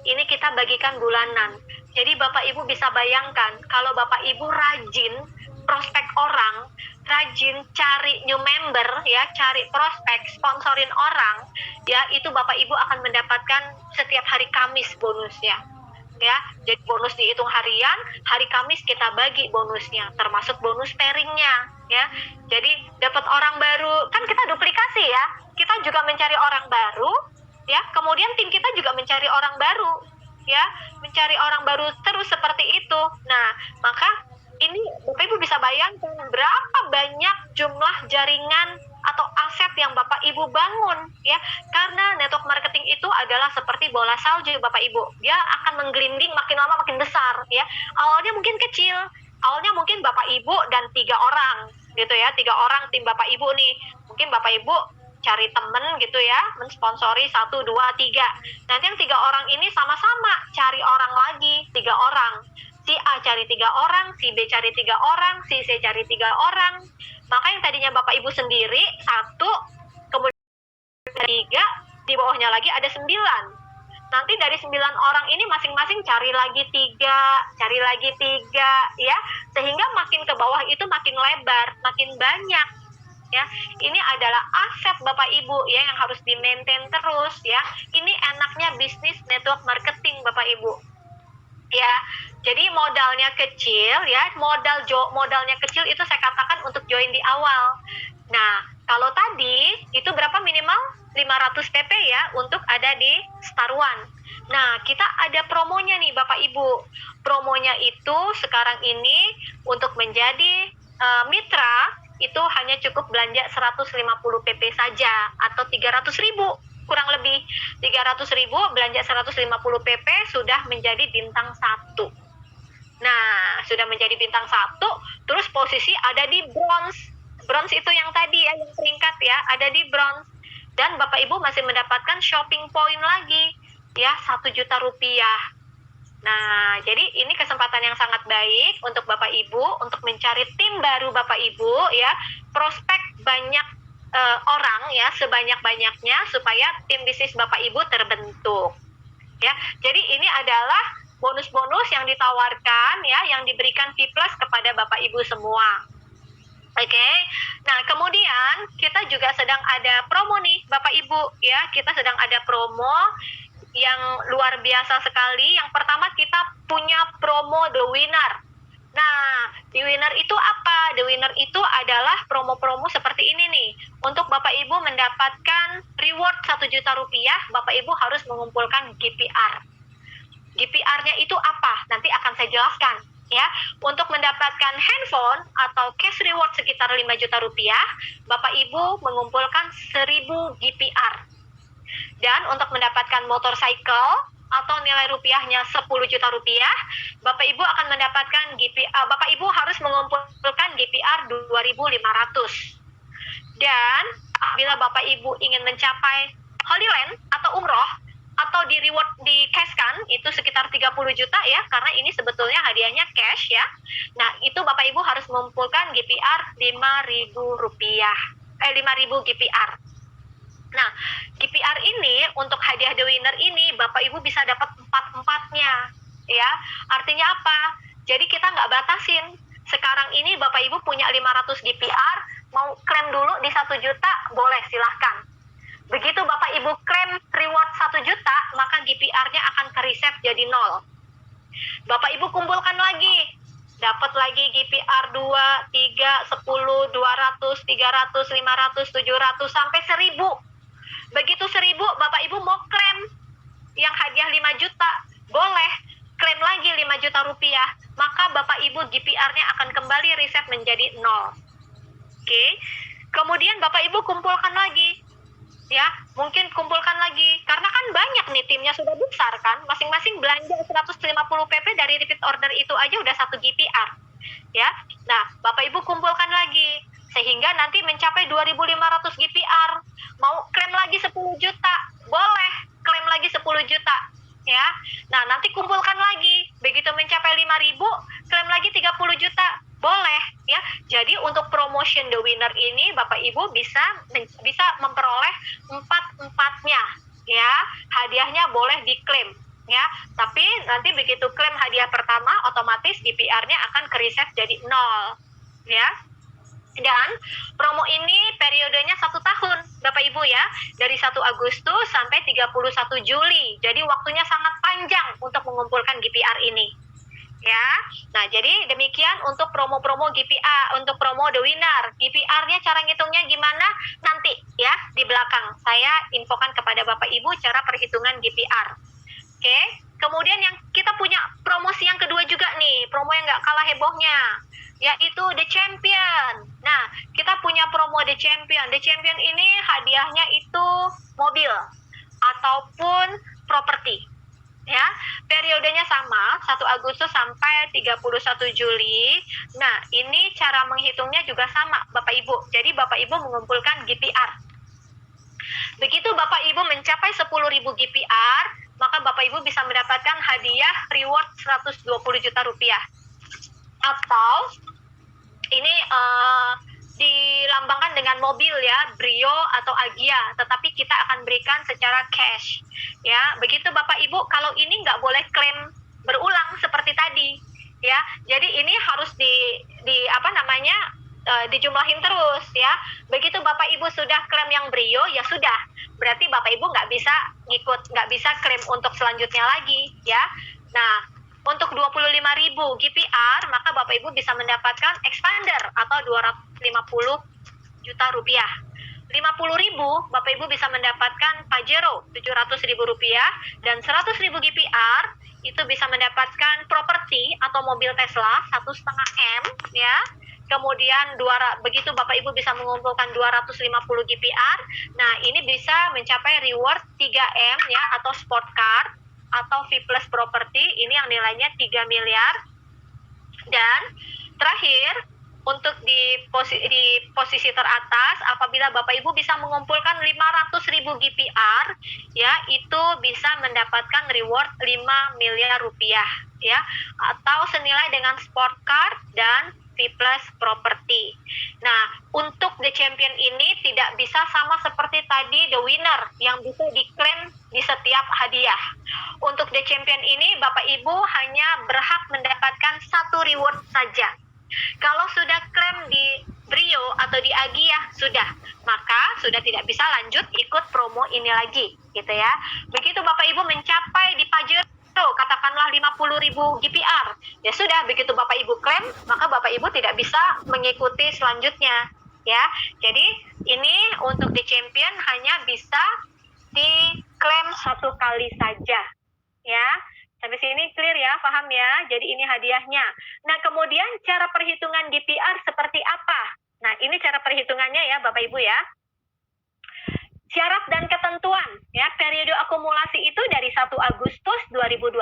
Speaker 1: Ini kita bagikan bulanan. Jadi Bapak Ibu bisa bayangkan, kalau Bapak Ibu rajin prospek orang, rajin cari new member ya, cari prospek, sponsorin orang ya, itu Bapak Ibu akan mendapatkan setiap hari Kamis bonusnya ya. Jadi bonus dihitung harian, hari Kamis kita bagi bonusnya, termasuk bonus pairingnya ya. Jadi dapat orang baru, kan kita duplikasi ya, kita juga mencari orang baru ya, kemudian tim kita juga mencari orang baru ya, mencari orang baru terus seperti itu. Nah, maka ini Bapak Ibu bisa bayangkan berapa banyak jumlah jaringan atau aset yang Bapak Ibu bangun ya, karena network marketing itu adalah seperti bola salju Bapak Ibu, dia akan menggelinding makin lama makin besar ya. Awalnya mungkin kecil, awalnya mungkin Bapak Ibu dan 3 orang gitu ya, 3 orang tim Bapak Ibu nih, mungkin Bapak Ibu cari temen gitu ya, mensponsori 1, 2, 3. Nanti yang 3 orang ini sama-sama cari orang lagi 3 orang. Si A cari 3 orang, si B cari 3 orang, si C cari 3 orang. Maka yang tadinya Bapak Ibu sendiri 1, kemudian 3, di bawahnya lagi ada 9. Nanti dari 9 orang ini masing-masing cari lagi 3, cari lagi 3 ya. Sehingga makin ke bawah itu makin lebar, makin banyak ya. Ini adalah aset Bapak Ibu ya, yang harus di-maintain terus ya. Ini enaknya bisnis network marketing Bapak Ibu ya. Jadi modalnya kecil ya, modalnya kecil itu saya katakan untuk join di awal. Nah, kalau tadi itu berapa minimal 500 PP ya untuk ada di Star One. Nah, kita ada promonya nih Bapak Ibu. Promonya itu sekarang ini untuk menjadi mitra itu hanya cukup belanja 150 PP saja atau 300.000. Kurang lebih 300.000 belanja 150 PP sudah menjadi bintang 1. Nah, sudah menjadi bintang 1, terus posisi ada di bronze. Bronze itu yang tadi ya, yang peringkat ya, ada di bronze. Dan Bapak Ibu masih mendapatkan shopping point lagi ya, 1 juta rupiah. Nah, jadi ini kesempatan yang sangat baik untuk Bapak Ibu untuk mencari tim baru Bapak Ibu ya, prospek banyak orang ya, sebanyak-banyaknya supaya tim bisnis Bapak Ibu terbentuk ya. Jadi ini adalah bonus-bonus yang ditawarkan ya, yang diberikan Vplus kepada Bapak Ibu semua. Oke. Nah, kemudian kita juga sedang ada promo nih Bapak Ibu ya. Kita sedang ada promo yang luar biasa sekali. Yang pertama kita punya promo The Winner. Nah, The Winner itu apa? The Winner itu adalah promo-promo seperti ini nih. Untuk Bapak Ibu mendapatkan reward 1 juta rupiah, Bapak Ibu harus mengumpulkan GPR. GPR-nya itu apa? Nanti akan saya jelaskan ya. Untuk mendapatkan handphone atau cash reward sekitar 5 juta rupiah, Bapak Ibu mengumpulkan 1000 GPR. Dan untuk mendapatkan motorcycle atau nilai rupiahnya 10 juta rupiah, Bapak Ibu akan mendapatkan GPR. Bapak Ibu harus mengumpulkan GPR 2.500. Dan bila Bapak Ibu ingin mencapai Holy Land atau umroh, atau di reward di cash kan, itu sekitar 30 juta ya, karena ini sebetulnya hadiahnya cash ya. Nah, itu Bapak Ibu harus mengumpulkan GPR 5.000 rupiah. 5.000 GPR. Nah, GPR ini untuk hadiah The Winner ini Bapak Ibu bisa dapat 4-4-nya ya. Artinya apa? Jadi kita nggak batasin. Sekarang ini Bapak Ibu punya 500 GPR, mau klaim dulu di 1 juta, boleh silahkan. Begitu Bapak Ibu klaim reward 1 juta, maka GPR-nya akan ke-reset jadi 0. Bapak Ibu kumpulkan lagi, dapat lagi GPR 2, 3, 10, 200, 300, 500, 700, sampai 1000. Begitu 1000, Bapak Ibu mau klaim yang hadiah 5 juta, boleh klaim lagi 5 juta rupiah, maka Bapak Ibu GPR-nya akan kembali reset menjadi 0. Oke. Kemudian Bapak Ibu kumpulkan lagi. Ya, mungkin kumpulkan lagi, karena kan banyak nih timnya sudah besar kan, masing-masing belanja 150 PP dari repeat order itu aja udah 1 GPR ya. Nah, Bapak Ibu kumpulkan lagi sehingga nanti mencapai 2.500 GPR, mau klaim lagi 10 juta, boleh klaim lagi 10 juta. Ya, nah nanti kumpulkan lagi, begitu mencapai 5.000, klaim lagi 30 juta, boleh ya. Jadi untuk promotion the winner ini Bapak Ibu bisa memperoleh empat-empatnya ya, hadiahnya boleh diklaim ya. Tapi nanti begitu klaim hadiah pertama, otomatis GPR-nya akan kereset jadi 0 ya. Dan promo ini periodenya 1 tahun Bapak Ibu ya, dari 1 Agustus sampai 31 Juli. Jadi waktunya sangat panjang untuk mengumpulkan GPR ini ya. Nah, jadi demikian untuk promo-promo GPR, untuk promo the winner. GPR-nya cara ngitungnya gimana? Nanti ya di belakang saya infokan kepada Bapak Ibu cara perhitungan GPR. Oke, kemudian yang kita punya promosi yang kedua juga nih, promo yang nggak kalah hebohnya, yaitu The Champion. Nah, kita punya promo The Champion. The Champion ini hadiahnya itu mobil ataupun properti. Ya, periodenya sama, 1 Agustus sampai 31 Juli. Nah, ini cara menghitungnya juga sama, Bapak Ibu. Jadi Bapak Ibu mengumpulkan GPR. Begitu Bapak Ibu mencapai 10.000 GPR, maka Bapak Ibu bisa mendapatkan hadiah reward 120 juta rupiah. Atau ini dilambangkan dengan mobil ya, Brio atau Agia, tetapi kita akan berikan secara cash ya. Begitu Bapak Ibu, kalau ini nggak boleh klaim berulang seperti tadi ya. Jadi ini harus dijumlahin terus ya. Begitu Bapak Ibu sudah klaim yang Brio, ya sudah, berarti Bapak Ibu nggak bisa klaim untuk selanjutnya lagi ya. Nah, untuk 25.000 GPR, maka Bapak Ibu bisa mendapatkan expander atau 250 juta rupiah. 50.000 Bapak Ibu bisa mendapatkan Pajero 700.000 rupiah, dan 100.000 GPR itu bisa mendapatkan properti atau mobil Tesla 1,5 M ya. Kemudian begitu Bapak Ibu bisa mengumpulkan 250 GPR, nah ini bisa mencapai reward 3M ya, atau sport car atau V Plus property, ini yang nilainya 3 miliar. Dan terakhir, untuk di posisi teratas, apabila Bapak Ibu bisa mengumpulkan 500.000 GPR ya, itu bisa mendapatkan reward 5 miliar rupiah ya, atau senilai dengan sport car dan V Plus property. Nah, untuk The Champion ini tidak bisa sama seperti tadi The Winner yang bisa diklaim di setiap hadiah. Untuk The Champion ini Bapak Ibu hanya berhak mendapatkan 1 reward saja. Kalau sudah klaim di Brio atau di Agia maka sudah tidak bisa lanjut ikut promo ini lagi gitu ya. Begitu Bapak Ibu mencapai di Pajero, katakanlah 50.000 GPR, ya sudah, begitu Bapak Ibu klaim, maka Bapak Ibu tidak bisa mengikuti selanjutnya ya. Jadi ini untuk The Champion hanya bisa diklaim 1 kali saja ya. Sampai sini clear ya, paham ya? Jadi ini hadiahnya. Nah, kemudian cara perhitungan GPR seperti apa? Nah, ini cara perhitungannya ya Bapak Ibu ya. Syarat dan ketentuan ya, periode akumulasi itu dari 1 Agustus 2021